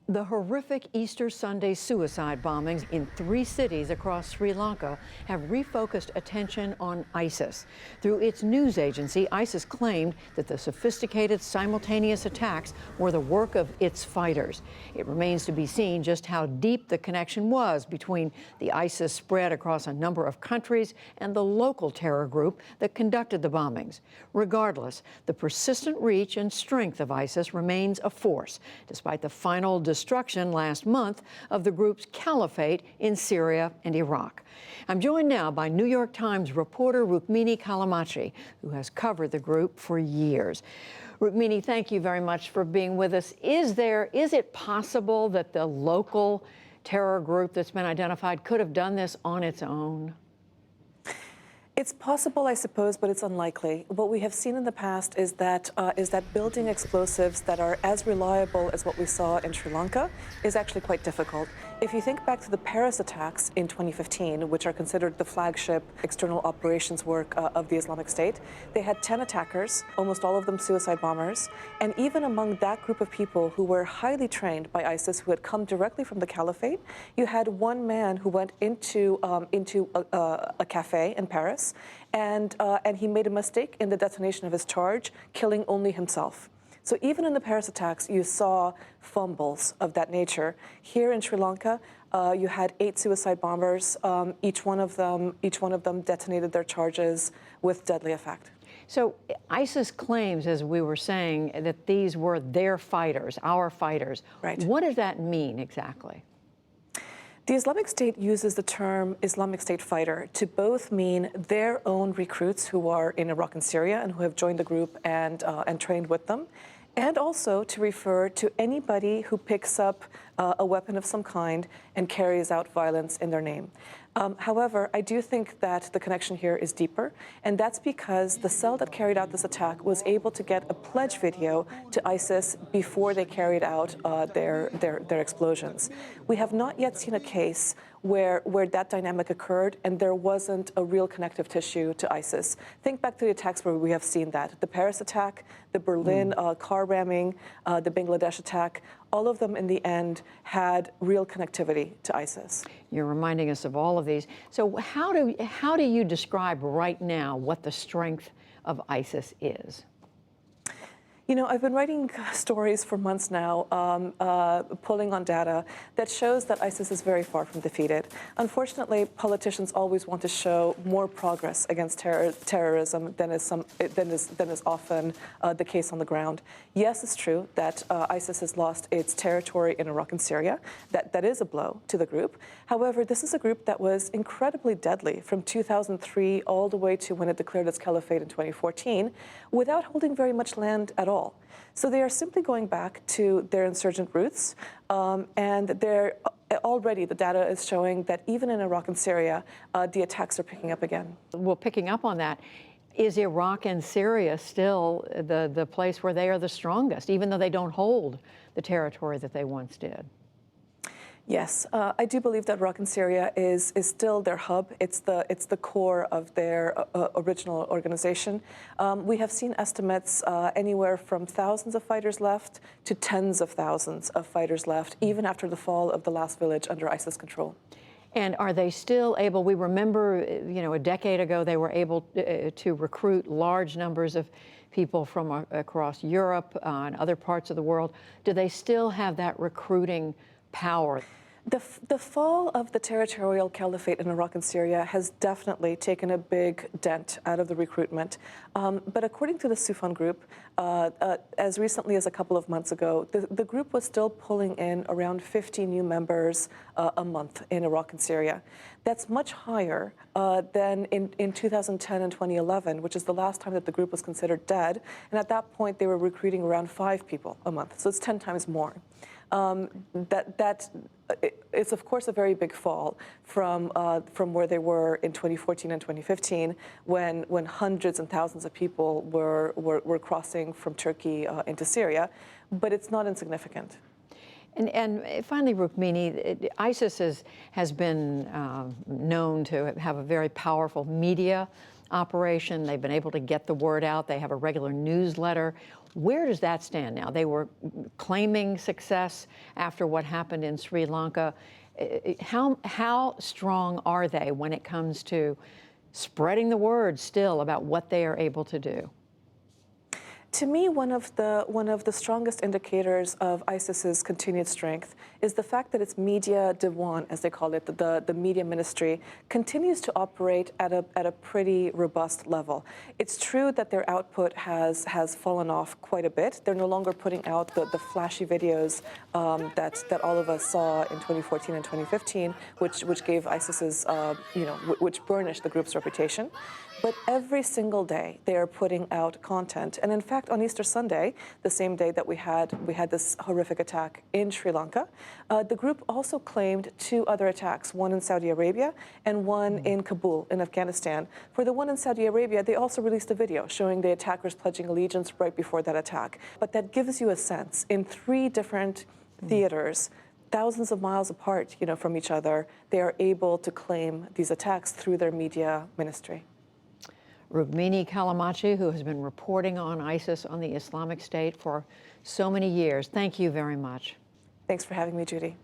The horrific Easter Sunday suicide bombings in 3 cities across Sri Lanka have refocused attention on ISIS. Through its news agency, ISIS claimed that the sophisticated simultaneous attacks were the work of its fighters. It remains to be seen just how deep the connection was between the ISIS spread across a number of countries and the local terror group that conducted the bombings. Regardless, the persistent reach and strength of ISIS remains a force, despite the final destruction last month of the group's caliphate in Syria and Iraq. I'm joined now by New York Times reporter Rukmini Callimachi, who has covered the group for years. Rukmini, thank you very much for being with us. Is it possible that the local terror group that's been identified could have done this on its own? It's possible, I suppose, but it's unlikely. What we have seen in the past is that building explosives that are as reliable as what we saw in Sri Lanka is actually quite difficult. If you think back to the Paris attacks in 2015, which are considered the flagship external operations work of the Islamic State, they had 10 attackers, almost all of them suicide bombers. And even among that group of people who were highly trained by ISIS, who had come directly from the caliphate, you had one man who went into a cafe in Paris, and he made a mistake in the detonation of his charge, killing only himself. So even in the Paris attacks, you saw fumbles of that nature. Here in Sri Lanka, you had 8 suicide bombers. Each one of them detonated their charges with deadly effect. So ISIS claims, as we were saying, that these were their fighters, our fighters. Right. What does that mean exactly? The Islamic State uses the term Islamic State fighter to both mean their own recruits who are in Iraq and Syria and who have joined the group and trained with them, and also to refer to anybody who picks up a weapon of some kind and carries out violence in their name. However, I do think that the connection here is deeper, and that's because the cell that carried out this attack was able to get a pledge video to ISIS before they carried out their explosions. We have not yet seen a case where that dynamic occurred and there wasn't a real connective tissue to ISIS. Think back to the attacks where we have seen that. The Paris attack, the Berlin car ramming, the Bangladesh attack, all of them in the end had real connectivity to ISIS. You're reminding us of all of these. So how do you describe right now what the strength of ISIS is? You know, I've been writing stories for months now, pulling on data that shows that ISIS is very far from defeated. Unfortunately, politicians always want to show more progress against terrorism than is often the case on the ground. Yes, it's true that ISIS has lost its territory in Iraq and Syria. That is a blow to the group. However, this is a group that was incredibly deadly from 2003 all the way to when it declared its caliphate in 2014, without holding very much land at all. So they are simply going back to their insurgent roots, and they're already the data is showing that even in Iraq and Syria, the attacks are picking up again. Well, picking up on that, is Iraq and Syria still the place where they are the strongest, even though they don't hold the territory that they once did? Yes, I do believe that Iraq and Syria is still their hub. It's the core of their original organization. We have seen estimates anywhere from thousands of fighters left to tens of thousands of fighters left, even after the fall of the last village under ISIS control. And are they still able? We remember, a decade ago, they were able to recruit large numbers of people from across Europe and other parts of the world. Do they still have that recruiting power? The fall of the territorial caliphate in Iraq and Syria has definitely taken a big dent out of the recruitment. But according to the Soufan Group, as recently as a couple of months ago, the group was still pulling in around 50 new members a month in Iraq and Syria. That's much higher than in 2010 and 2011, which is the last time that the group was considered dead. And at that point, they were recruiting around 5 people a month. So it's 10 times more. It's of course a very big fall from where they were in 2014 and 2015, when hundreds and thousands of people were crossing from Turkey into Syria, but it's not insignificant. And finally, Rukmini, ISIS has been known to have a very powerful media operation. They've been able to get the word out. They have a regular newsletter. Where does that stand now? They were claiming success after what happened in Sri Lanka. How strong are they when it comes to spreading the word still about what they are able to do? To me, one of the strongest indicators of ISIS's continued strength is the fact that its media diwan, as they call it, the media ministry, continues to operate at a pretty robust level. It's true that their output has fallen off quite a bit. They're no longer putting out the flashy videos that all of us saw in 2014 and 2015, which gave ISIS's which burnished the group's reputation. But every single day they are putting out content. And in fact, on Easter Sunday, the same day that we had this horrific attack in Sri Lanka, the group also claimed 2 other attacks, one in Saudi Arabia and one in Kabul in Afghanistan. For the one in Saudi Arabia, they also released a video showing the attackers pledging allegiance right before that attack. But that gives you a sense, in 3 different theaters, thousands of miles apart, from each other, they are able to claim these attacks through their media ministry. Rukmini Callimachi, who has been reporting on ISIS on the Islamic State for so many years. Thank you very much. Thanks for having me, Judy.